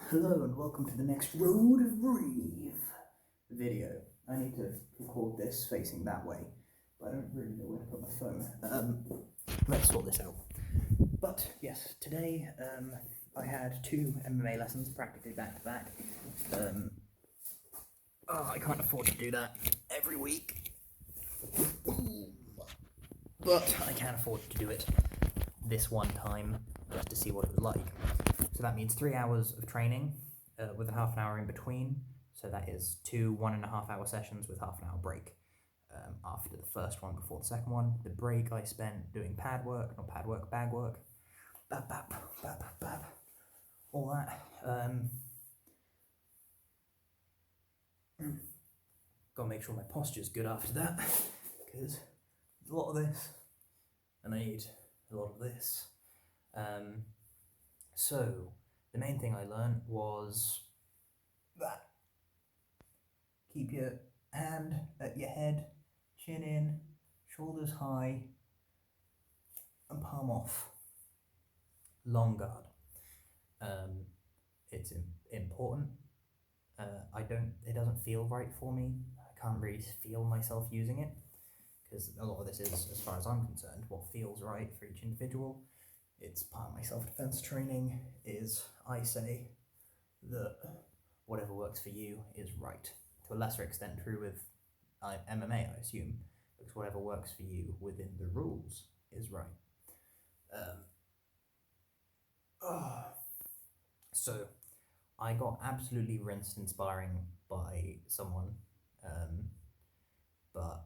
Hello and welcome to the next Road of Reeve video. I need to record this facing that way, but I don't really know where to put my phone. Let's sort this out. But yes, today I had 2 MMA lessons practically back to back. I can't afford to do that every week, but I can afford to do it this one time just to see what it was like. So that means 3 hours of training with a half an hour in between. So that is 2 1.5 hour sessions with half an hour break after the first one before the second one. The break I spent doing bag work, bab, bab, bab, bab, all that. Gotta make sure my posture's good after that, because there's a lot of this, and I need a lot of this. So, the main thing I learned was that. Keep your hand at your head, chin in, shoulders high, and palm off. Long guard. It's important. It doesn't feel right for me. I can't really feel myself using it, because a lot of this is, as far as I'm concerned, what feels right for each individual. It's part of my self-defense training is I say that whatever works for you is right. To a lesser extent true with MMA, I assume, because whatever works for you within the rules is right. So I got absolutely rinsed in sparring by someone, but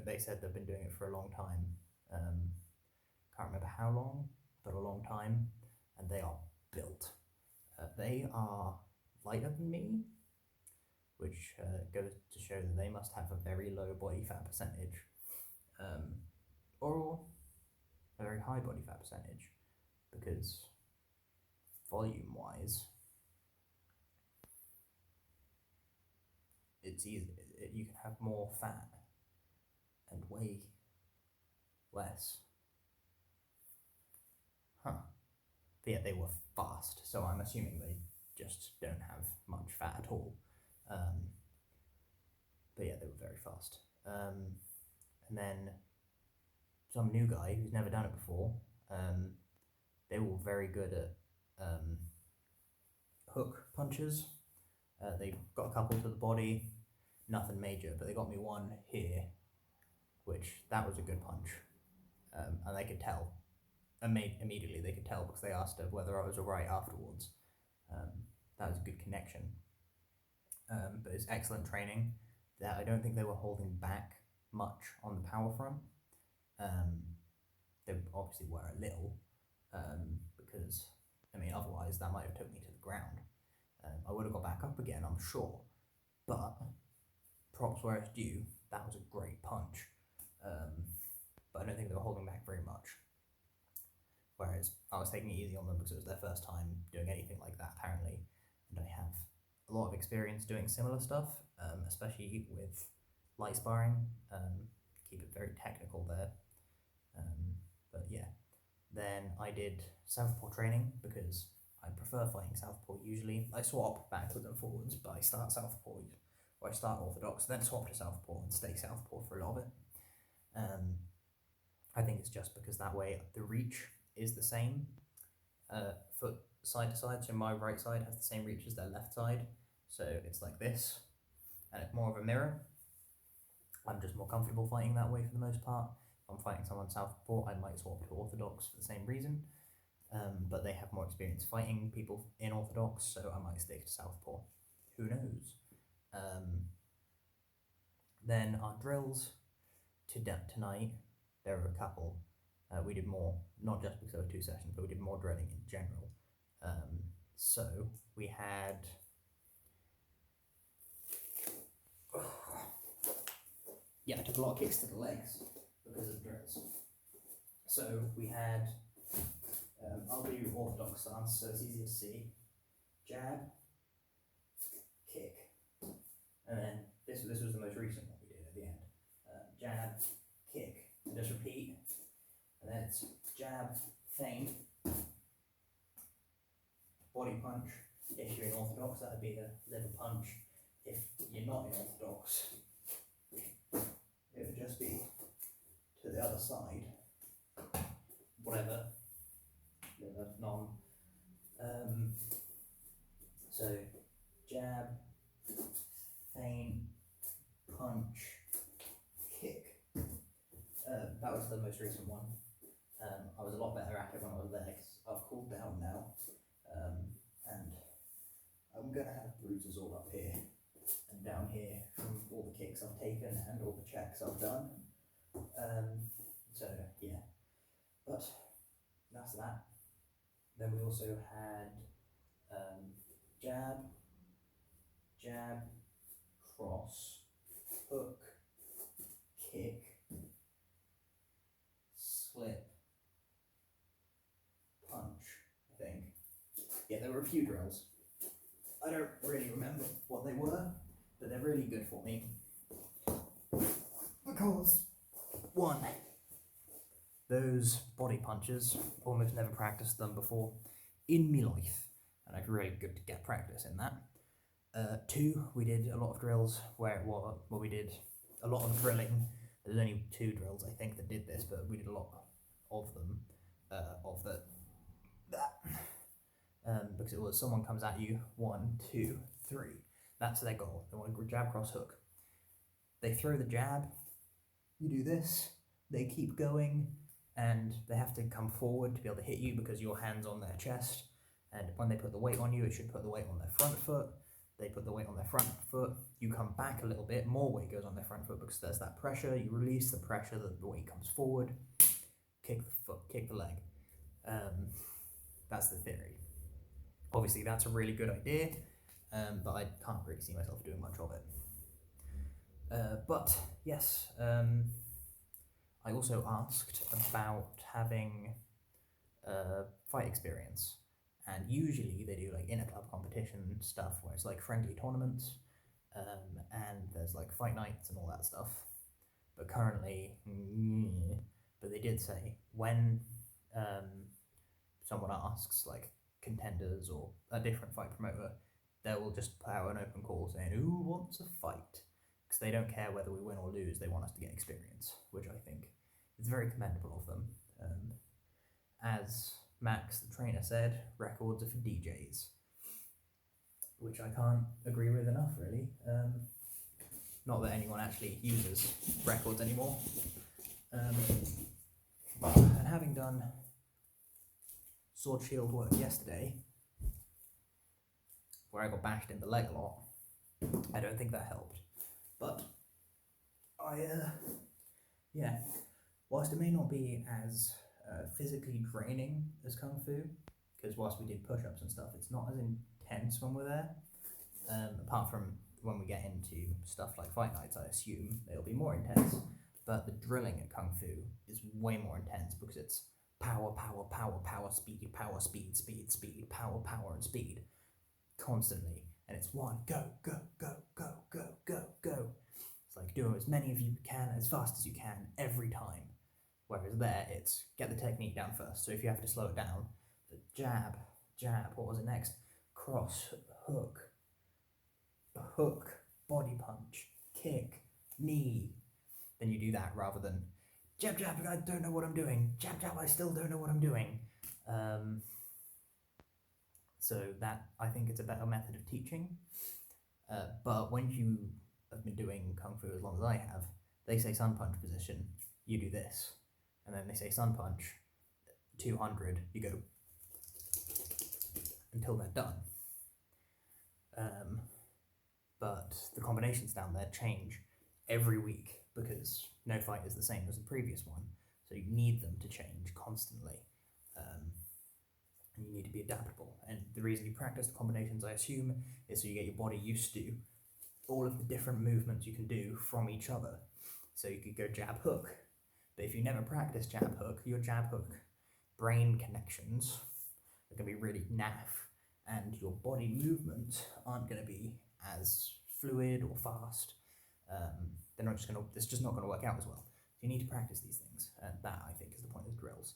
they said they've been doing it for a long time. Can't remember how long, but a long time, and they are built. They are lighter than me, which goes to show that they must have a very low body fat percentage, or a very high body fat percentage, because volume-wise, it's easy. You can have more fat and weigh less. But yeah, they were fast, so I'm assuming they just don't have much fat at all. But yeah, they were very fast. And then some new guy who's never done it before, they were very good at hook punches. They got a couple to the body, nothing major, but they got me one here, which that was a good punch. And they could tell. Immediately they could tell, because they asked whether I was alright afterwards. That was a good connection. But it's excellent training. That I don't think they were holding back much on the power front. They obviously were a little, because otherwise that might have took me to the ground. I would have got back up again, I'm sure, but props where it's due. That was a great punch, but I don't think they were holding back very much. Whereas I was taking it easy on them because it was their first time doing anything like that, apparently, and I have a lot of experience doing similar stuff, especially with light sparring. Keep it very technical there. But yeah, then I did southpaw training, because I prefer fighting southpaw usually. I swap backwards and forwards, but I start southpaw, or I start orthodox, then swap to southpaw and stay southpaw for a lot of it. I think it's just because that way the reach is the same, foot side to side, so my right side has the same reach as their left side, so it's like this, and it's more of a mirror. I'm just more comfortable fighting that way for the most part. If I'm fighting someone southpaw, I might swap to orthodox for the same reason, but they have more experience fighting people in orthodox, so I might stick to southpaw. Who knows? Then our drills tonight, there were a couple. We did more, not just because there were 2 sessions, but we did more drilling in general. So we had I took a lot of kicks to the legs because of drills. So we had, I'll do orthodox stance, so it's easy to see. Jab, kick, and then this was the most recent one we did at the end. Jab, kick, and just repeat, and then it's jab, feint, body punch. If you're in orthodox, that would be the liver punch. If you're not in orthodox, it would just be to the other side, whatever, liver, non. So jab, feint, punch, kick. That was the most recent one. I was a lot better at it when I was there because I've cooled down now, and I'm gonna have bruises all up here and down here from all the kicks I've taken and all the checks I've done. So yeah, but that's that. Then we also had jab, jab, cross, hook, kick, slip, punch, I think. Yeah, there were a few drills. I don't really remember what they were, but they're really good for me. Because, one, those body punches, almost never practiced them before in my life, and it's really good to get practice in that. Two, we did a lot of drills where we did a lot of drilling. There's only 2 drills I think that did this, but we did a lot of them, because it was someone comes at you, 1, 2, 3. That's their goal. They want to jab, cross, hook. They throw the jab, you do this, they keep going, and they have to come forward to be able to hit you because your hand's on their chest. And when they put the weight on you, it should put the weight on their front foot. They put the weight on their front foot, you come back a little bit, more weight goes on their front foot because there's that pressure, you release the pressure, the weight comes forward, kick the foot, kick the leg. That's the theory. Obviously that's a really good idea, but I can't really see myself doing much of it. But yes, I also asked about having fight experience. And usually they do like inter-club competition stuff where it's like friendly tournaments, and there's like fight nights and all that stuff. But currently, but they did say when someone asks, like contenders or a different fight promoter, they will just put out an open call saying, who wants a fight? Because they don't care whether we win or lose, they want us to get experience, which I think is very commendable of them. As Max, the trainer, said, records are for DJs, which I can't agree with enough, really. Not that anyone actually uses records anymore. And having done sword shield work yesterday, where I got bashed in the leg a lot, I don't think that helped. But yeah, whilst it may not be as physically draining as Kung Fu, because whilst we did push-ups and stuff, it's not as intense when we're there, apart from when we get into stuff like fight nights. I assume it'll be more intense, but the drilling at Kung Fu is way more intense because it's power, power, power, power, speed, power, speed, speed, speed, power, power, and speed constantly, and it's one, go, go, go, go, go, go, go. It's like do as many of you can as fast as you can every time. Whereas there, it's get the technique down first. So if you have to slow it down, the jab, jab, what was it next? Cross, hook, body punch, kick, knee. Then you do that rather than jab, jab, I don't know what I'm doing. Jab, jab, I still don't know what I'm doing. So that, I think it's a better method of teaching. But when you have been doing Kung Fu as long as I have, they say sun punch position, you do this. And then they say sun punch, 200, you go until they're done. But the combinations down there change every week because no fight is the same as the previous one. So you need them to change constantly. And you need to be adaptable. And the reason you practice the combinations, I assume, is so you get your body used to all of the different movements you can do from each other. So you could go jab hook. But if you never practice jab hook, your jab hook brain connections are going to be really naff, and your body movements aren't going to be as fluid or fast. It's just not going to work out as well. You need to practice these things, and that, I think, is the point of drills.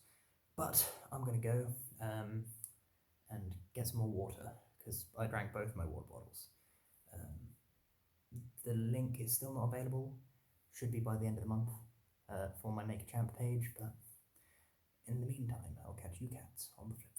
But I'm going to go and get some more water because I drank both my water bottles. The link is still not available. Should be by the end of the month for my Naked Champ page, but in the meantime, I'll catch you cats on the flip.